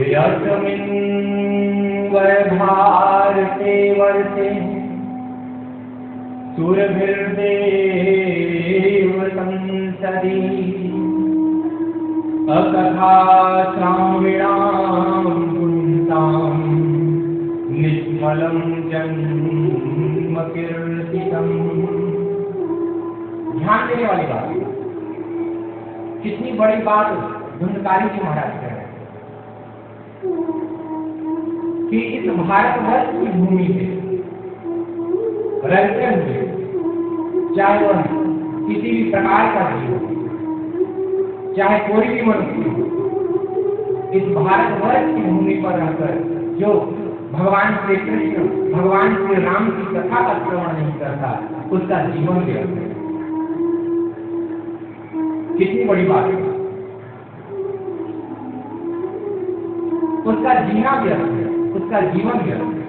यस्मिन् वैभारते वर्ते सुरभिर्देव संसदि अकथा श्राविणां पुंसां निष्मलं जन्म कीर्तितम्। ध्यान देने वाली बात, कितनी बड़ी बात धुंधकारी जी महाराज कह रहे हैं कि इस भारतवर्ष की भूमि पे रहते हुए, चाहे वह किसी भी प्रकार का जीव, चाहे कोई भी मनुष्य, इस भारतवर्ष की भूमि पर रहकर जो भगवान श्री कृष्ण, भगवान श्री राम की कथा का श्रवण नहीं करता, उसका जीवन व्यर्थ है। कितनी बड़ी बात है, उसका जीना व्यर्थ है, उसका जीवन व्यर्थ है।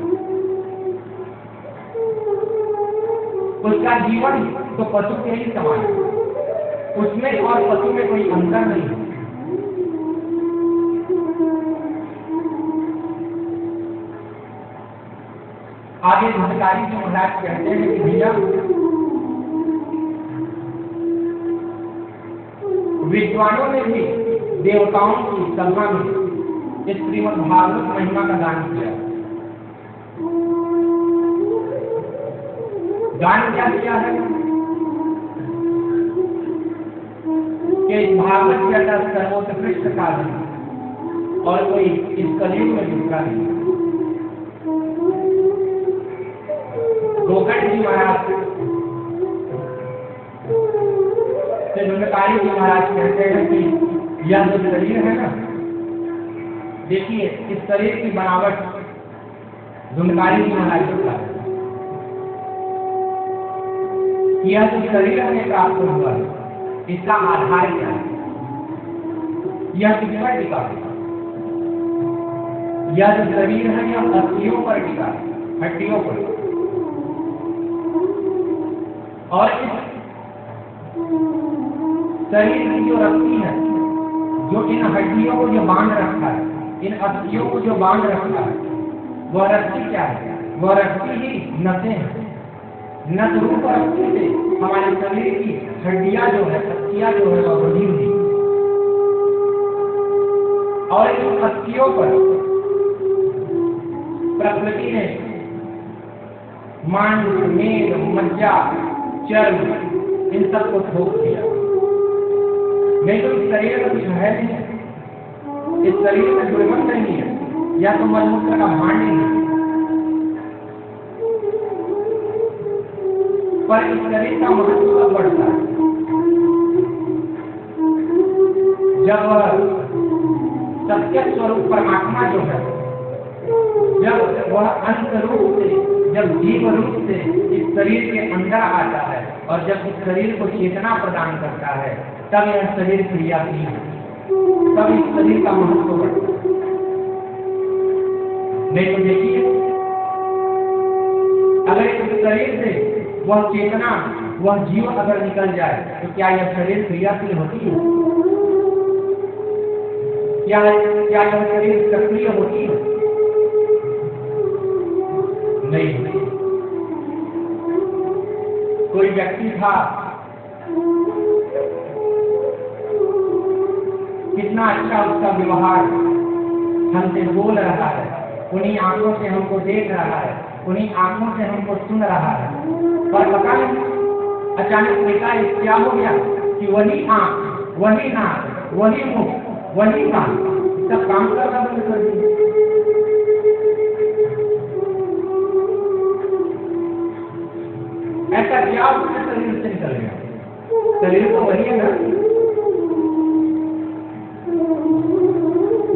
उसका जीवन तो पशु के ही समान है, उसमें और पशु में कोई अंतर नहीं है। आगे धुंधकारी जी महाराज कहते हैं कि भैया, विद्वानों ने भी देवताओं की सभा में इस श्रीमद् भागवत महिमा का गान किया। गान क्या किया है कि इस भागवत का सर्वोत्कृष्ट काव्य और कोई इस कलयुग में दूसरा नहीं। गोकर्ण जी महाराज से धुंधकारी जी महाराज कहते हैं कि यह जो शरीर है ना, देखिए इस शरीर की बनावट धुंधकारी जी महाराज बता रहे हैं। यह जो शरीर हमें प्राप्त हुआ है, इसका आधार क्या है? यह किस पर टिका है? यह जो शरीर है यह अस्थियों पर टिका है, हड्डियों पर। और इस शरीर की जो रस्सी है, जो इन हड्डियों को जो बांध रखा है, इन अस्थियों को जो बांध रखा है, वह रस्सी क्या है? वह रस्सी ही नसें हैं। नस रूप रस्सी से हमारे शरीर की हड्डियां जो है, अस्थियां जो है, वह बंधी हुई। और इन अस्थियों पर प्रकृति ने मांस, मेद, मज्जा, चर्म इन सब को ठोक दिया। नहीं तो इस शरीर में कुछ है नहीं, इस शरीर में दुर्गंध नहीं है, या तो मलमूत्र का भांड नहीं है। पर इस शरीर का महत्व कब बढ़ता है? जब सत्य स्वरूप परमात्मा जो है, जब वह अंत रूप से, जब जीव रूप से इस शरीर के अंदर आता है और जब इस शरीर को चेतना प्रदान करता है, तब यह शरीर क्रियाशील है, तब इस शरीर का महत्व बढ़ता है। नहीं तो देखिए, अगर इस शरीर से वह चेतना, वह जीव अगर निकल जाए, तो क्या यह शरीर क्रियाशील होती है? क्या यह शरीर सक्रिय होती है? नहीं। कोई व्यक्ति था, कितना अच्छा उसका व्यवहार, हमसे बोल रहा है, उन्हीं आंखों से हमको देख रहा है, उन्हीं आंखों से हमको सुन रहा है, पर पता नहीं अचानक एकाएक क्या हो गया कि वही आंख, वही नाक, वही मुंह, वही कान सब काम करना बंद कर दिया। ऐसा क्या उसके शरीर से निकल गया? शरीर तो वही है ना,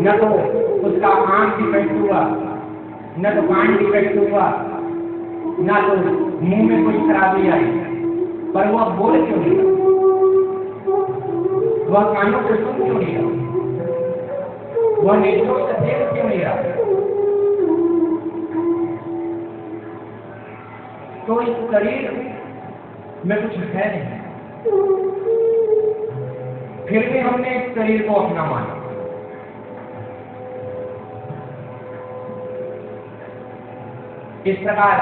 न तो उसका आंख डिफेक्ट हुआ, न तो कान डिफेक्ट हुआ, न तो मुंह में कोई खराबी आई, पर वह बोल क्यों नहीं? वह कानों को सुन क्यों नहीं रहा? वह नेत्रों से देख क्यों नहीं रहा? तो इस शरीर में कुछ है नहीं, फिर भी हमने इस शरीर को अपना माना। इस प्रकार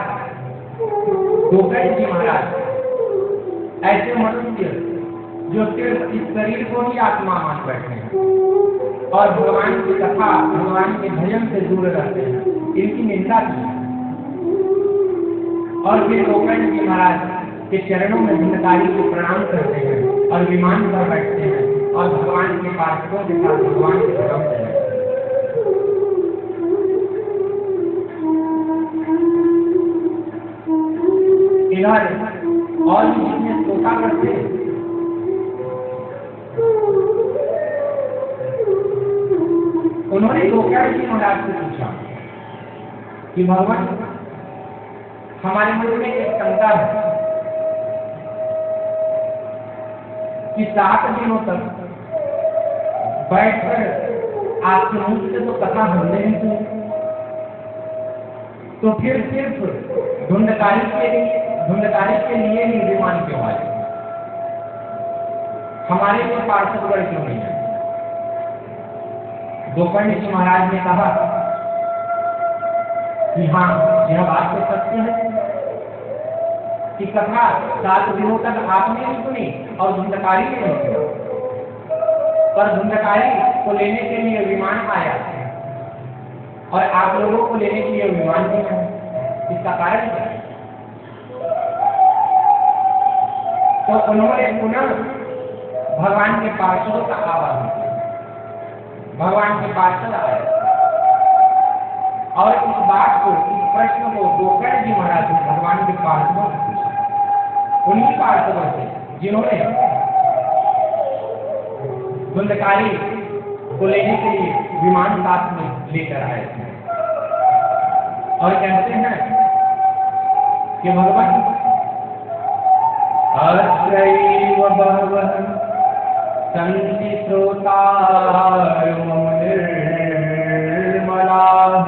गोकर्ण जी महाराज ऐसे मनुष्य जो सिर्फ इस शरीर को ही आत्मा मान बैठे हैं और भगवान की कथा भगवान के भजन से दूर रहते हैं, इनकी निंदा की। और फिर गोकर्ण जी महाराज के चरणों में धुंधकारी को प्रणाम करते हैं और विमान पर बैठते हैं और भगवान के पार्षदों के साथ भगवान के धर्म से इधर और भी जिसमें श्रोता करते हैं उन्होंने गोकर्ण जी महाराज से पूछा कि भगवान हमारे मन में एक शंका है कि 7 दिनों तक बैठकर आपके मुख से तो कथा हमने ही सुनी, तो फिर सिर्फ धुंधकारी के लिए ही विमान क्यों आए, हमारे लिए पार्षदगण क्यों नहीं है? गोकर्ण जी महाराज ने कहा कि हाँ, यह बात तो सत्य है कि कथा 7 दिनों तक आपने नहीं सुनी और धुंधकारी ने नहीं सुनी, पर धुंधकारी को लेने के लिए विमान आया और आप लोगों को लेने के लिए विमान नहीं है, इसका कारण क्या है? तो उन्होंने पुनः भगवान के पार्षदों का आह्वान किया। भगवान के पार्षद आए और इस बात को, इस प्रश्न को गोकर्ण जी महाराज ने भगवान के पार्षदों से पूछा, उन्हीं पार्षदों से जिन्होंने धुंधकारी को लेने के लिए विमान साथ में लेकर आए थे। और कहते हैं कि भगवान अत्रैव बहवः सन्ति श्रोतारः निर्मलाः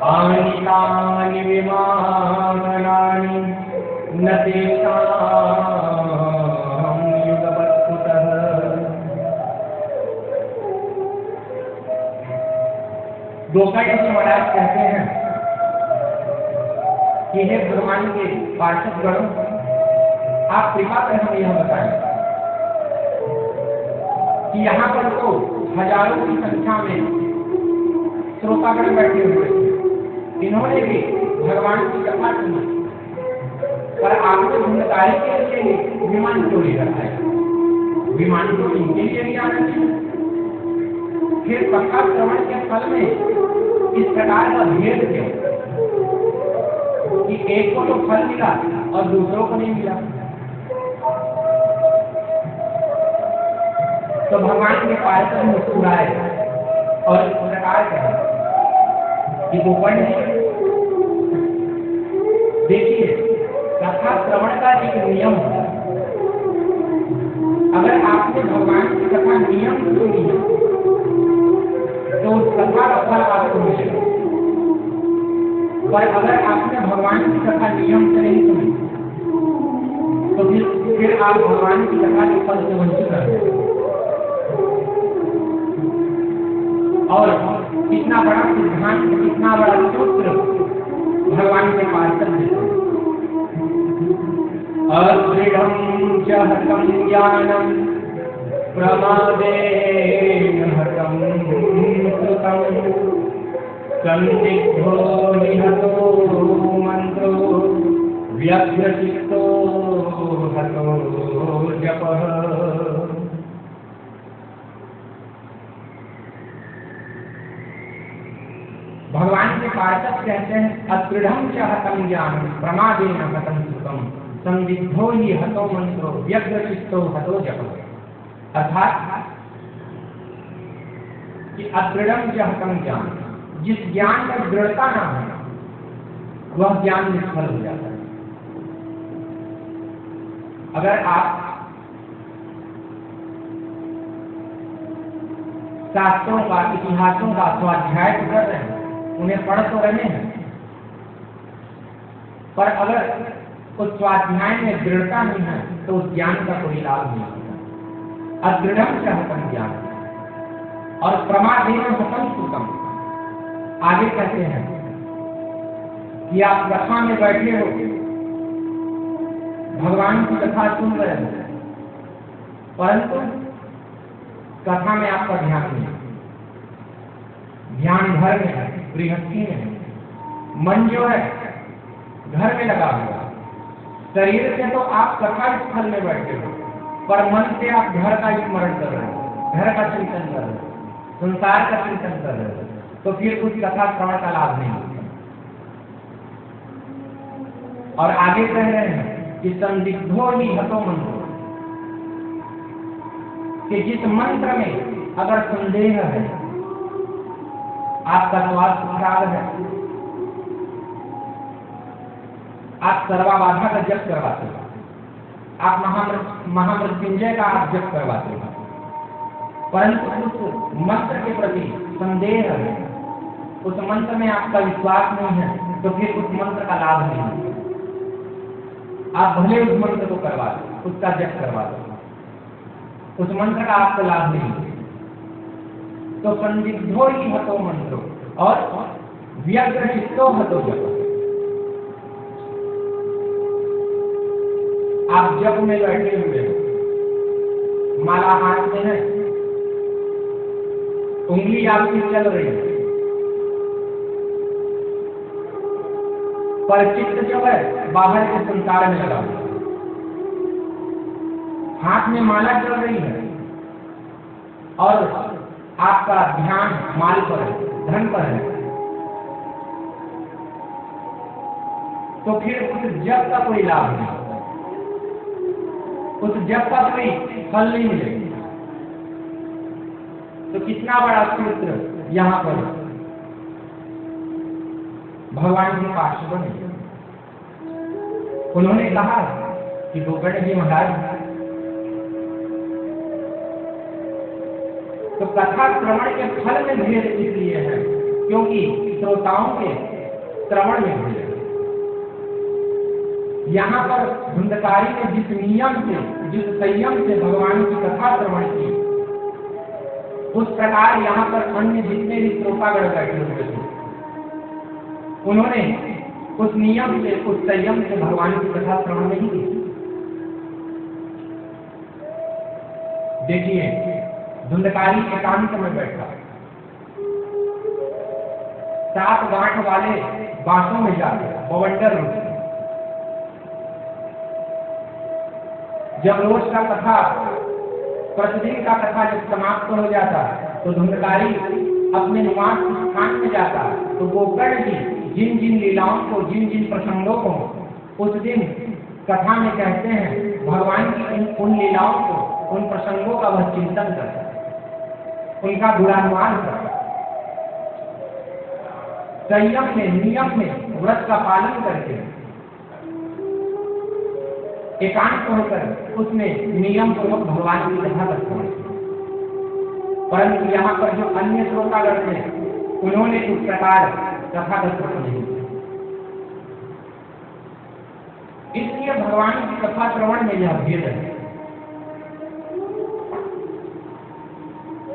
आनितानि विमानानि न तेषां युगपत्कुतः। गोकर्ण जी महाराज कहते हैं कि हे भगवान के पार्षदगणों, आप कृपा कर हमें यह बताएं कि यहाँ पर तो हजारों की संख्या में श्रोतागण बैठे हुए थे, इन्होंने भी भगवान की कथा सुनी, पर आपने धुंधकारी के लिए विमान क्यों नहीं रखाया? विमान तो इनके लिए भी आना चाहिए। फिर कथा श्रवण के फल में इस प्रकार का भेद क्यों कि एक को तो फल मिला और दूसरों को नहीं मिला? तो भगवान के पार्षद मुस्कुराए और इस प्रकार कहा कि गोकर्ण जी, देखिए, कथा श्रवण का एक नियम है। अगर आपने भगवान की कथा नियम सुनी है तो उस कथा का फल आपको मिलेगा, पर अगर आपने भगवान की कथा नियम से नहीं सुनी तो फिर आप भगवान की कथा के फल से वंचित रहेंगे। और कितना बड़ा सिद्धांत, कितना बड़ा सूत्र भगवान के पार्षद देते हैं। अदृढ़ं च हतं ज्ञानं प्रमादेन हतं श्रुतं संदिग्धो निहतो मंत्रो व्यग्रचित्तो हतो जपः। भगवान के पार्षद कहते हैं अदृढ़ं च हतं ज्ञानं प्रमादेन हतं श्रुतं संदिग्धो ही हतो मंत्रो व्यग्रचित्तो हतो जपः। अर्थात कि अदृढ़ं च हतं ज्ञानं, जिस ज्ञान में दृढ़ता ना हो वह ज्ञान निष्फल हो जाता है। अगर आप शास्त्रों का, इतिहासों का स्वाध्याय कर रहे हैं, उन्हें पढ़ तो रहे हैं, पर अगर उस स्वाध्याय में दृढ़ता नहीं है तो उस ज्ञान का कोई लाभ नहीं होता। अदृढ़ं च हतं ज्ञानं और प्रमादेन हतं श्रुतं। आगे कहते हैं कि आप कथा में बैठे हो, भगवान की कथा सुन रहे हो, परंतु कथा में आपका ध्यान नहीं, ध्यान घर में है, गृहस्थी में है, मन जो है घर में लगा हुआ। शरीर से तो आप कथा स्थल में बैठे हो, पर मन से आप घर का स्मरण कर रहे हो, घर का चिंतन कर रहे हो, संसार का चिंतन कर रहे हो, तो फिर उस कथा श्रवण का लाभ नहीं होता। और आगे कह रहे हैं कि संदिग्धो ही हतो मंत्रो, कि जिस मंत्र में अगर संदेह है, आपका स्वास्थ्य खराब है, आप सर्वाबाधा का जप करवाते हो, आप महामृत्युंजय का आप जप करवाते हो, परंतु उस मंत्र के प्रति संदेह है, उस मंत्र में आपका विश्वास नहीं है, तो फिर उस मंत्र का लाभ नहीं है। आप भले उस मंत्र को करवा दो, उसका जप करवा दो, उस मंत्र का आपको लाभ नहीं है। तो संदिग्धो ही हतो मंत्रो और व्यग्र चित्तो हतो जप। आप जप में बैठे हुए हो, माला हाथ में है, उंगली आपकी चल रही है, पर चित्त जो है बाहर के संसार में लगा हुआ, हाथ में माला चल रही है और आपका ध्यान माल पर है, धन पर है, तो फिर उस जप का कोई लाभ नहीं, उस जप का कोई फल नहीं मिलेगा। तो कितना बड़ा सूत्र यहाँ पर भगवान के पास बने। उन्होंने कहा कि गोकर्ण जी महाराज, तो कथा श्रवण के फल में भेद इसलिए है क्योंकि श्रोताओं के श्रवण में भेद है। यहाँ पर धुंधकारी ने जिस नियम से, जिस संयम से भगवान की कथा श्रवण की, उस प्रकार यहाँ पर अन्य जितने भी श्रोतागण बैठे हुए थे, उन्होंने उस नियम से, उस संयम से भगवान की कथा श्रवण नहीं की। देखिए, धुंधकारी एकांत में बैठा, 7 गांठ वाले बांसों में जाकर बवंडर रूप, जब रोज का कथा, प्रतिदिन का कथा जब समाप्त हो जाता तो धुंधकारी अपने निवास स्थान में जाता, तो गोकर्ण जी जिन जिन लीलाओं को, जिन जिन प्रसंगों को उस दिन कथा में कहते हैं, भगवान की उन लीलाओं को, उन प्रसंगों का वह चिंतन करता, उनका गुणानुमान करता, संयम में, नियम में, व्रत का पालन करके एकांत होकर उसने नियम पूर्वक भगवान की कथा करता। परंतु यहाँ पर जो अन्य श्रोतागण थे, उन्होंने उस प्रकार कथा का श्रवण नहीं किया। इसलिए भगवान की कथा श्रवण में यह भेद है।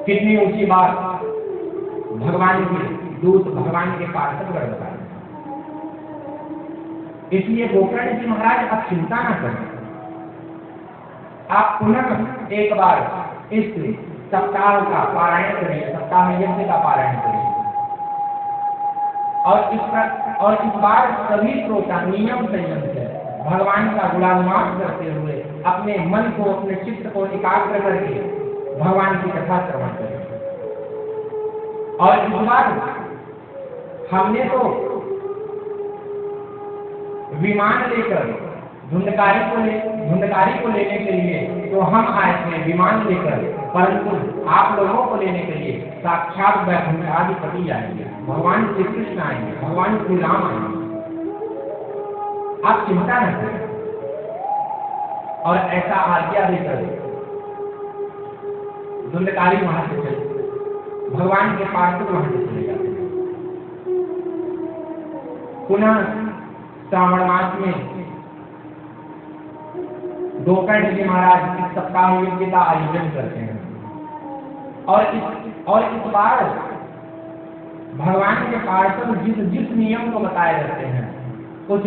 कितनी ऊंची बात भगवान के दूत, भगवान के पार्षद बता रहे। इसलिए गोकर्ण जी महाराज, आप चिंता न करें, आप पुनः एक बार इस सप्ताह का पारायण करिए, सप्ताह यज्ञ का पारायण करिए, और इस बार सभी श्रोता नियम संयम से भगवान का गुणानुमान करते हुए अपने मन को, अपने चित्त को एकाग्र करके भगवान की कथा श्रवण करें। और इस बार हमने तो विमान लेकर धुंधकारी को लेने के लिए तो हम आए थे विमान लेकर, परंतु आप लोगों को लेने के लिए साक्षात वैकुंठाधिपति आएंगे, भगवान श्री कृष्ण आएंगे, भगवान श्री राम आएंगे। आप चिंता न करें। और ऐसा आज्ञा देकर धुंधकारी वहां से चले, भगवान के पार्षद वहां से चले जाते हैं। पुनः श्रावण मास में गोकर्ण जी महाराज इस सप्ताह यज्ञ का आयोजन करते हैं, और इस बार भगवान के पार्षद जिस नियम को बताए जाते हैं उस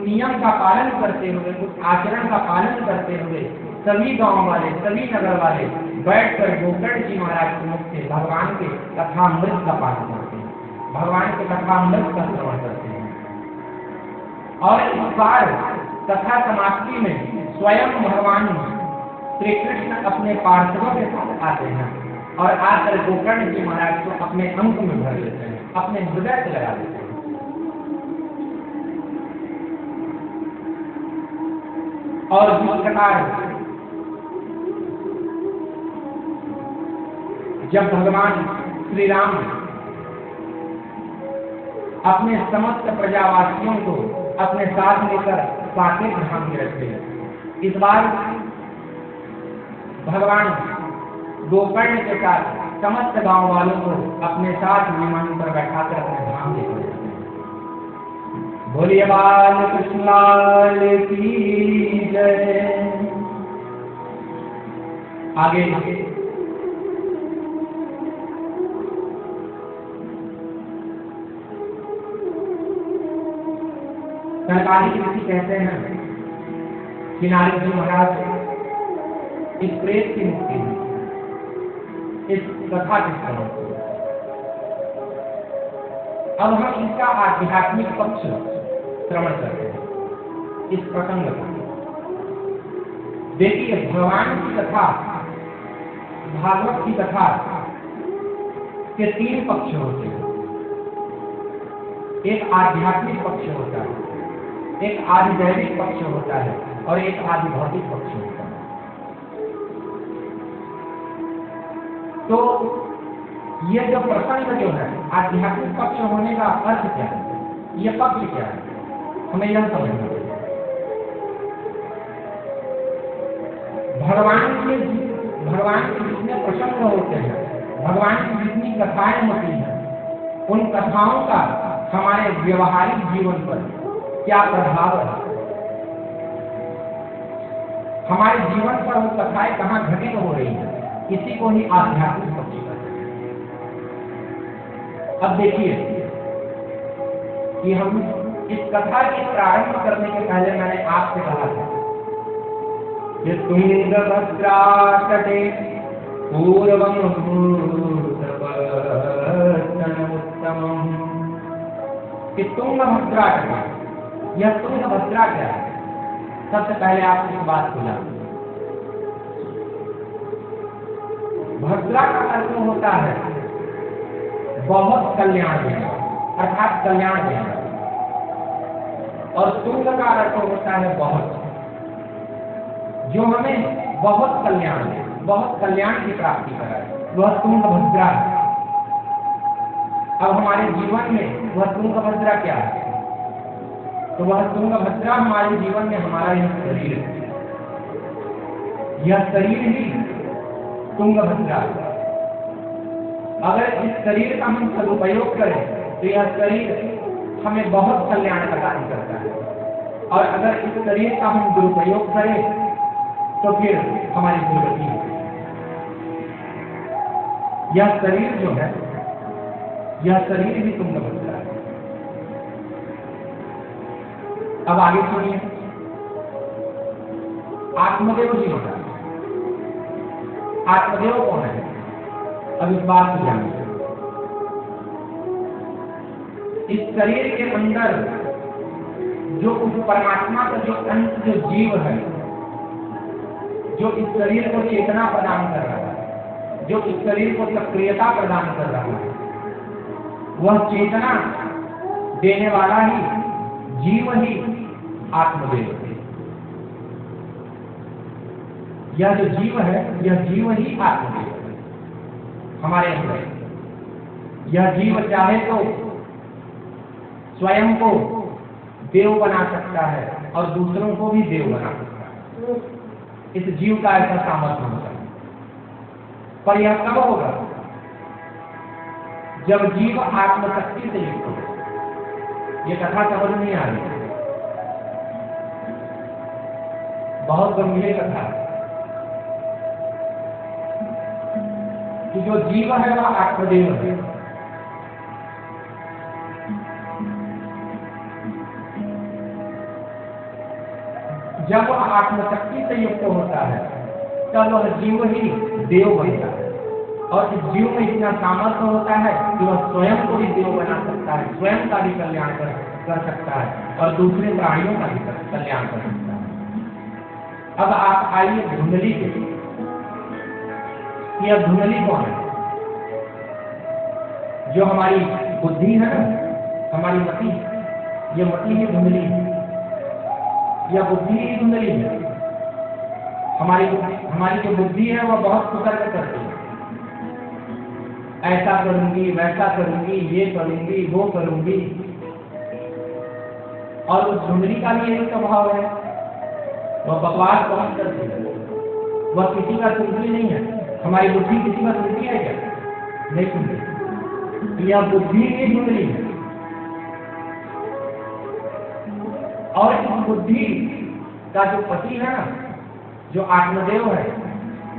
नियम का पालन करते हुए, उस आचरण का पालन करते हुए सभी गांव वाले, सभी नगर वाले बैठकर गोकर्ण जी महाराज के मुख से भगवान के कथामृत का पाठ करते हैं, भगवान के कथामृत का श्रवण करते हैं। और इस बार कथा समाप्ति में स्वयं भगवान श्री कृष्ण अपने पार्षदों के साथ आते हैं और आकर गोकर्ण जी महाराज को अपने अंक में भर लेते हैं, अपने हृदय से लगा लेते हैं। और जिस प्रकार जब भगवान श्री राम अपने समस्त प्रजावासियों को अपने साथ लेकर साकेत धाम में रखते हैं, इस बार भगवान गोकर्ण के साथ समस्त गांव वालों को अपने साथ विमान पर बैठाकर अपने धाम लेकर जाते हैं। बोलिए बाल कृष्ण लाल की जय। आगे सरकारी ऋषि कहते हैं कि नारद जी महाराज इस प्रेत की मुक्ति में इस कथा के श्रवण को। अब हम इसका आध्यात्मिक पक्ष श्रवण करते हैं, इस प्रसंग का। देखिए, भगवान की कथा, भागवत की कथा के तीन पक्ष होते हैं। एक आध्यात्मिक पक्ष होता है, एक आधिदैविक पक्ष होता है और एक आधिभौतिक पक्ष होता है। तो ये जो प्रसंग जो है, आध्यात्मिक पक्ष होने का अर्थ क्या है, ये पक्ष क्या है, हमें यह समझना है। भगवान के जितने प्रसंग होते हैं, भगवान की जितनी कथाएं होती हैं, उन कथाओं का हमारे व्यवहारिक जीवन पर क्या प्रभाव है, हमारे जीवन पर वो कथाएं कहाँ घटित हो रही है, इसी को ही आध्यात्मिक पक्ष कहते हैं। अब देखिए कि हम इस कथा के प्रारंभ करने के पहले मैंने आपसे कहा था कि तुंगभद्रा तटे पूर्वम उत्तमम, कि तुंगभद्रा तटे, यह तुंगभद्रा क्या है? सबसे पहले आप इस बात को जानें। भद्रा का अर्थ होता है बहुत कल्याण देना, अर्थात कल्याण देना, और तुंग का अर्थ होता है बहुत, जो हमें बहुत कल्याण दे, बहुत कल्याण की प्राप्ति कराए, वह तुंगभद्रा है। अब हमारे जीवन में वह तुंगभद्रा क्या है? तो वह तुंगभद्रा हमारे जीवन में हमारा यह शरीर है, यह शरीर ही तुंगभद्रा है। अगर इस शरीर का हम सदुपयोग करें तो यह शरीर हमें बहुत कल्याण प्रदान करता है, और अगर इस शरीर का हम दुरुपयोग करें तो फिर हमारी दुर्गति होगी। यह शरीर जो है, यह शरीर भी तुंगभद्रा है। अब आगे सुनिए, आत्मदेव जी होता है। आत्मदेव कौन है? अब इस बात को जानिए। इस शरीर के अंदर जो उस परमात्मा का जो अंश, जो जीव है, जो इस शरीर को चेतना प्रदान कर रहा है, जो इस शरीर को सक्रियता प्रदान कर रहा है, वह चेतना देने वाला ही जीव ही आत्मदेव है। यह जो जीव है, यह जीव ही आत्मदेव है हमारे अंदर। यह जीव चाहे तो स्वयं को देव बना सकता है और दूसरों को भी देव बना सकता है। इस जीव का ऐसा सामर्थ्य होता है। पर यह कब होगा? जब जीव आत्मशक्ति से युक्त हो। ये कथा समझ नहीं आ रही, बहुत गंभीर कथा है कि जो जीव है वह आत्मदेव है, जब वह आत्मशक्ति से युक्त होता है तब वह जीव ही देव बनता है, और इस जीव में इतना सामर्थ्य होता है कि वह स्वयं को भी देव बना सकता है, स्वयं का भी कल्याण कर सकता है और दूसरे प्राणियों का भी कल्याण कर सकता है। अब आप आइए धुंधली के, यह धुंधली कौन है? जो हमारी बुद्धि है ना, हमारी मति, ये मति ही धुंधली है, यह बुद्धि ही धुंधली है। हमारी जो बुद्धि है वह बहुत कुतर्क करती है, ऐसा करूंगी, वैसा करूंगी, ये करूंगी, वो करूंगी, और उस धुंधली का भी यही स्वभाव है, वह बकवास बहुत करती है, वह किसी का सुनती नहीं है। हमारी बुद्धि किसी का सुनती है क्या? नहीं सुनती। यह बुद्धि ही धुंधली है, और इस बुद्धि का जो पति है ना, जो आत्मदेव है,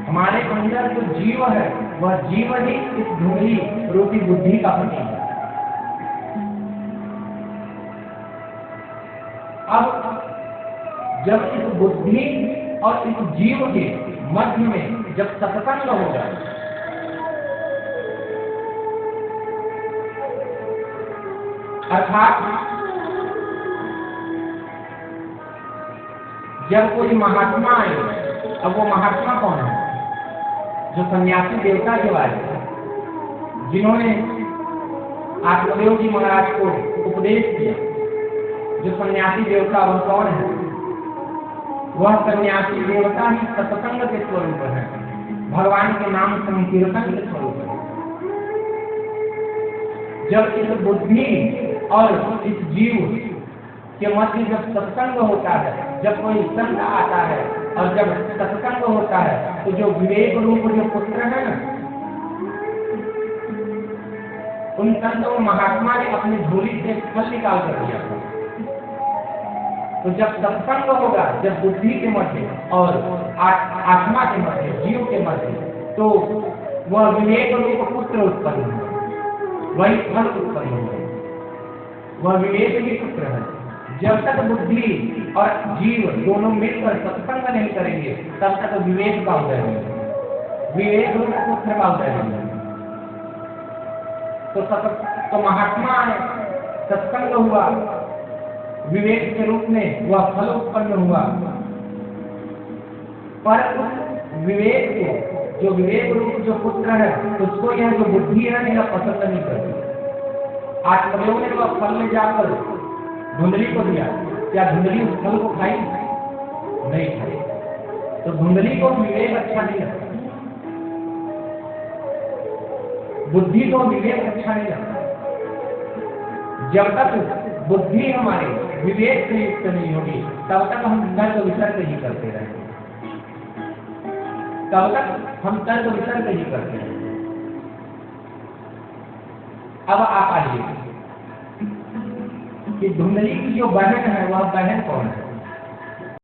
हमारे अंदर जो जीव है, वह जीव ही इस धुंधली रूपी बुद्धि का पति है। अब जब इस बुद्धि और इस जीव के मध्य में जब सत्संग हो जाए, अर्थात जब कोई महात्मा आए, अब वो महात्मा कौन है? जो सन्यासी देवता के बारे, जिन्होंने आत्मदेव जी महाराज को उपदेश किया, जो सन्यासी देवता वह कौन है? वह सन्यासी देवता ही सत्संग के स्वरूप है, भगवान के नाम संकीर्तन के स्वरूप है। जब इस बुद्धि और इस जीव के मध्य जब सत्संग होता है, जब कोई संत आता है और जब सत्संग होता है, तो जो विवेक रूप जो पुत्र है ना, उन संतों महात्मा ने अपनी झोली से फल निकाल कर दिया था। तो जब सत्संग होगा, जब बुद्धि के मध्य और आत्मा के मध्य, जीव के मध्य, तो वह विवेक रूप पुत्र उत्पन्न होगा, वही फल उत्पन्न होगा, वह विवेक ही पुत्र है। जब तक बुद्धि और जीव दोनों मिलकर सत्संग नहीं करेंगे, तब तक विवेक का उदय नहीं, विवेक रूप पुत्र का उदय नहीं। तो महात्मा सत्संग हुआ, विवेक के रूप में वह फल उत्पन्न हुआ, पर उस विवेक को, जो विवेक रूप जो पुत्र है, उसको यह जो बुद्धि है यह पसंद नहीं करती। आत्मदेव ने वह फल ले जाकर धुंधली को दिया, क्या धुंधली उस फल को खाई? नहीं खाई। तो धुंधली को विवेक अच्छा नहीं लगता, बुद्धि को विवेक अच्छा नहीं लगता। जब तक बुद्धि हमारे विवेक से युक्त नहीं होगी, तब तक हम तर्क वितर्क ही करते रहेंगे, तब तक हम तर्क वितर्क ही करते रहेंगे। अब आप आइए कि धुंधली की जो बहन है, वह बहन कौन है?